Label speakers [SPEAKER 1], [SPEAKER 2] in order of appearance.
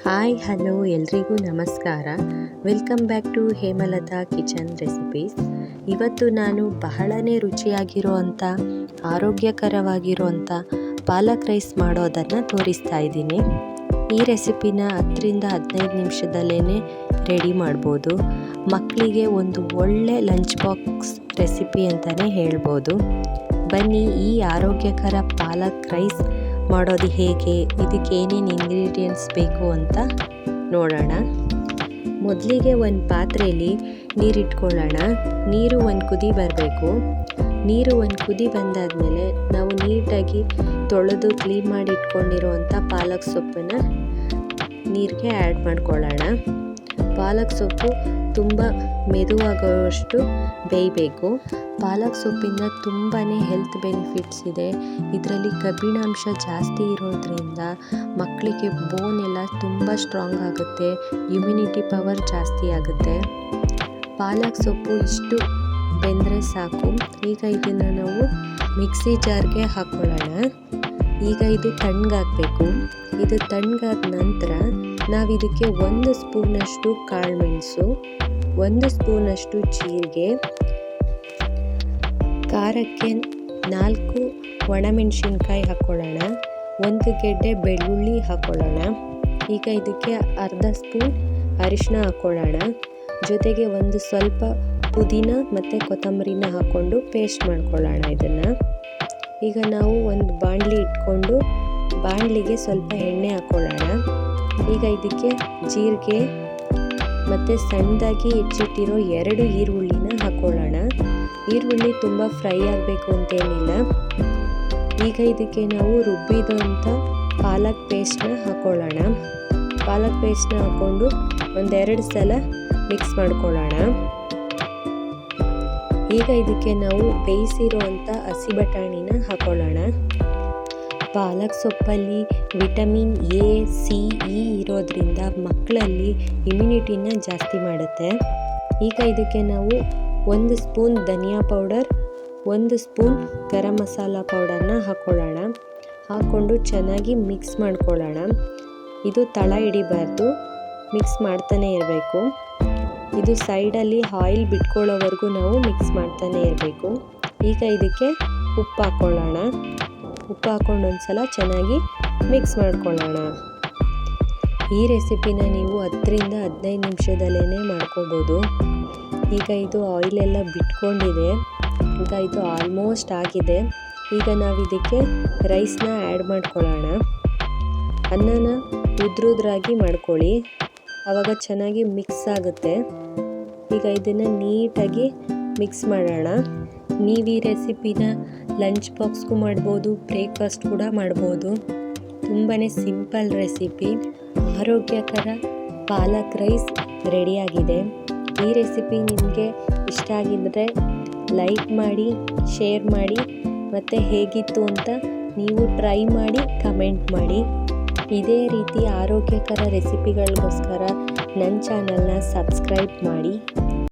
[SPEAKER 1] Hi hello ಎಲ್ರಿಗೂ ನಮಸ್ಕಾರ. Welcome back to Hemalatha kitchen recipes. ಇವತ್ತು ನಾನು ಬಹಳನೇ ರುಚಿಯಾಗಿರುವಂಥ ಆರೋಗ್ಯಕರವಾಗಿರುವಂಥ ಪಾಲಕ್ ರೈಸ್ ಮಾಡೋದನ್ನು ತೋರಿಸ್ತಾ ಇದ್ದೀನಿ. ಈ ರೆಸಿಪಿನ 10ರಿಂದ 15 ನಿಮಿಷದಲ್ಲೇ ರೆಡಿ ಮಾಡ್ಬೋದು. ಮಕ್ಕಳಿಗೆ ಒಂದು ಒಳ್ಳೆ ಲಂಚ್ ಬಾಕ್ಸ್ ರೆಸಿಪಿ ಅಂತಲೇ ಹೇಳ್ಬೋದು. ಬನ್ನಿ ಈ ಆರೋಗ್ಯಕರ ಪಾಲಕ್ ರೈಸ್ ಮಾಡೋದು ಹೇಗೆ, ಇದಕ್ಕೆ ಏನೇನು ಇಂಗ್ರೀಡಿಯೆಂಟ್ಸ್ ಬೇಕು ಅಂತ ನೋಡೋಣ. ಮೊದಲಿಗೆ ಒಂದು ಪಾತ್ರೆಯಲ್ಲಿ ನೀರಿಟ್ಕೊಳ್ಳೋಣ. ನೀರು ಒಂದು ಕುದಿ ಬರಬೇಕು. ನೀರು ಒಂದು ಕುದಿ ಬಂದಾದಮೇಲೆ ನಾವು ನೀಟಾಗಿ ತೊಳೆದು ಕ್ಲೀನ್ ಮಾಡಿ ಇಟ್ಕೊಂಡಿರುವಂಥ ಪಾಲಕ್ ಸೊಪ್ಪನ್ನು ನೀರಿಗೆ ಆ್ಯಡ್ ಮಾಡ್ಕೊಳ್ಳೋಣ. ಪಾಲಕ್ ಸೊಪ್ಪು ತುಂಬ ಮೆದುವಾಗುವಷ್ಟು ಬೇಯಬೇಕು. ಪಾಲಕ್ ಸೊಪ್ಪಿಂದ ತುಂಬಾ ಹೆಲ್ತ್ ಬೆನಿಫಿಟ್ಸ್ ಇದೆ. ಇದರಲ್ಲಿ ಕಬ್ಬಿಣಾಂಶ ಜಾಸ್ತಿ ಇರೋದ್ರಿಂದ ಮಕ್ಕಳಿಗೆ ಬೋನ್ ಎಲ್ಲ ತುಂಬ ಸ್ಟ್ರಾಂಗ್ ಆಗುತ್ತೆ, ಇಮ್ಯುನಿಟಿ ಪವರ್ ಜಾಸ್ತಿ ಆಗುತ್ತೆ. ಪಾಲಕ್ ಸೊಪ್ಪು ಇಷ್ಟು ಬೆಂದರೆ ಸಾಕು. ಈಗ ಇದನ್ನು ನಾವು ಮಿಕ್ಸಿ ಜಾರ್ಗೆ ಹಾಕ್ಕೊಳ್ಳೋಣ. ಈಗ ಇದು ತಣ್ಣಗಾಗಬೇಕು. ಇದು ತಣ್ಣಗಾದ ನಂತರ ನಾವಿದಕ್ಕೆ 1 ಸ್ಪೂನಷ್ಟು ಕಾಳುಮೆಣಸು, 1 ಸ್ಪೂನಷ್ಟು ಜೀರಿಗೆ, ಖಾರಕ್ಕೆ 4 ಒಣಮೆಣಸಿನ್ಕಾಯಿ ಹಾಕ್ಕೊಳ್ಳೋಣ, 1 ಗೆಡ್ಡೆ ಬೆಳ್ಳುಳ್ಳಿ ಹಾಕ್ಕೊಳ್ಳೋಣ. ಈಗ ಇದಕ್ಕೆ ಅರ್ಧ ಸ್ಪೂನ್ ಅರಿಶಿನ ಹಾಕ್ಕೊಳ್ಳೋಣ. ಜೊತೆಗೆ ಒಂದು ಸ್ವಲ್ಪ ಪುದೀನ ಮತ್ತು ಕೊತ್ತಂಬರಿನ ಹಾಕ್ಕೊಂಡು ಪೇಸ್ಟ್ ಮಾಡ್ಕೊಳ್ಳೋಣ ಇದನ್ನು. ಈಗ ನಾವು ಒಂದು ಬಾಣಲಿ ಇಟ್ಕೊಂಡು ಬಾಣಲಿಗೆ ಸ್ವಲ್ಪ ಎಣ್ಣೆ ಹಾಕ್ಕೊಳ್ಳೋಣ. ಈಗ ಇದಕ್ಕೆ ಜೀರಿಗೆ ಮತ್ತು ಸಣ್ಣದಾಗಿ ಹೆಚ್ಚಿಟ್ಟಿರೋ 2 ಈರುಳ್ಳಿನ ಹಾಕ್ಕೊಳ್ಳೋಣ. ಈರುಳ್ಳಿ ತುಂಬ ಫ್ರೈ ಆಗಬೇಕು ಅಂತೇನಿಲ್ಲ. ಈಗ ಇದಕ್ಕೆ ನಾವು ರುಬ್ಬಿದಂಥ ಪಾಲಕ್ ಪೇಸ್ಟ್ನ ಹಾಕ್ಕೊಳ್ಳೋಣ. ಪಾಲಕ್ ಪೇಸ್ಟ್ನ ಹಾಕ್ಕೊಂಡು 1-2 ಸಲ ಮಿಕ್ಸ್ ಮಾಡ್ಕೊಳ್ಳೋಣ. ಈಗ ಇದಕ್ಕೆ ನಾವು ಬೇಯಿಸಿರುವಂಥ ಹಸಿ ಬಟಾಣಿನ ಹಾಕ್ಕೊಳ್ಳೋಣ. ಪಾಲಕ್ ಸೊಪ್ಪಲ್ಲಿ ವಿಟಮಿನ್ ಎ, ಸಿ, ಇ ಇರೋದ್ರಿಂದ ಮಕ್ಕಳಲ್ಲಿ ಇಮ್ಯುನಿಟಿನ ಜಾಸ್ತಿ ಮಾಡುತ್ತೆ. ಈಗ ಇದಕ್ಕೆ ನಾವು 1 ಸ್ಪೂನ್ ಧನಿಯಾ ಪೌಡರ್, 1 ಸ್ಪೂನ್ ಗರಂ ಮಸಾಲ ಪೌಡರ್ನ ಹಾಕ್ಕೊಳ್ಳೋಣ. ಹಾಕ್ಕೊಂಡು ಚೆನ್ನಾಗಿ ಮಿಕ್ಸ್ ಮಾಡ್ಕೊಳ್ಳೋಣ. ಇದು ತಳ ಹಿಡಿಬಾರ್ದು, ಮಿಕ್ಸ್ ಮಾಡ್ತಾನೆ ಇರಬೇಕು. ಇದು ಸೈಡಲ್ಲಿ ಆಯಿಲ್ ಬಿಟ್ಕೊಳ್ಳೋವರೆಗೂ ನಾವು ಮಿಕ್ಸ್ ಮಾಡ್ತಾನೆ ಇರಬೇಕು. ಈಗ ಇದಕ್ಕೆ ಉಪ್ಪು ಹಾಕ್ಕೊಳ್ಳೋಣ. ಉಪ್ಪು ಹಾಕ್ಕೊಂಡು ಒಂದು ಸಲ ಚೆನ್ನಾಗಿ ಮಿಕ್ಸ್ ಮಾಡ್ಕೊಳ್ಳೋಣ. ಈ ರೆಸಿಪಿನ ನೀವು 10ರಿಂದ 15 ನಿಮಿಷದಲ್ಲೇ ಮಾಡ್ಕೋಬೋದು. ಈಗ ಇದು ಆಯಿಲೆಲ್ಲ ಬಿಟ್ಕೊಂಡಿದೆ. ಈಗ ಇದು ಆಲ್ಮೋಸ್ಟ್ ಆಗಿದೆ. ಈಗ ನಾವು ಇದಕ್ಕೆ ರೈಸ್ನ ಆ್ಯಡ್ ಮಾಡ್ಕೊಳ್ಳೋಣ. ಅನ್ನನ ಉದ್ರುದ್ರಾಗಿ ಮಾಡ್ಕೊಳ್ಳಿ, ಆವಾಗ ಚೆನ್ನಾಗಿ ಮಿಕ್ಸ್ ಆಗುತ್ತೆ. ಈಗ ಇದನ್ನು ನೀಟಾಗಿ ಮಿಕ್ಸ್ ಮಾಡೋಣ. ನೀವು ಈ ರೆಸಿಪಿನ ಲಂಚ್ ಬಾಕ್ಸ್ಗೂ ಮಾಡ್ಬೋದು, ಬ್ರೇಕ್ಫಾಸ್ಟ್ ಕೂಡ ಮಾಡ್ಬೋದು. ತುಂಬಾ ಸಿಂಪಲ್ ರೆಸಿಪಿ. ಆರೋಗ್ಯಕರ ಪಾಲಕ್ ರೈಸ್ ರೆಡಿಯಾಗಿದೆ. ಈ ರೆಸಿಪಿ ನಿಮಗೆ ಇಷ್ಟ ಆಗಿದ್ದರೆ ಲೈಕ್ ಮಾಡಿ, ಶೇರ್ ಮಾಡಿ, ಮತ್ತು ಹೇಗಿತ್ತು ಅಂತ ನೀವು ಟ್ರೈ ಮಾಡಿ ಕಮೆಂಟ್ ಮಾಡಿ. ಇದೇ ರೀತಿ ಆರೋಗ್ಯಕರ ರೆಸಿಪಿಗಳಿಗೋಸ್ಕರ ನನ್ನ ಚಾನಲ್ನ ಸಬ್ಸ್ಕ್ರೈಬ್ ಮಾಡಿ.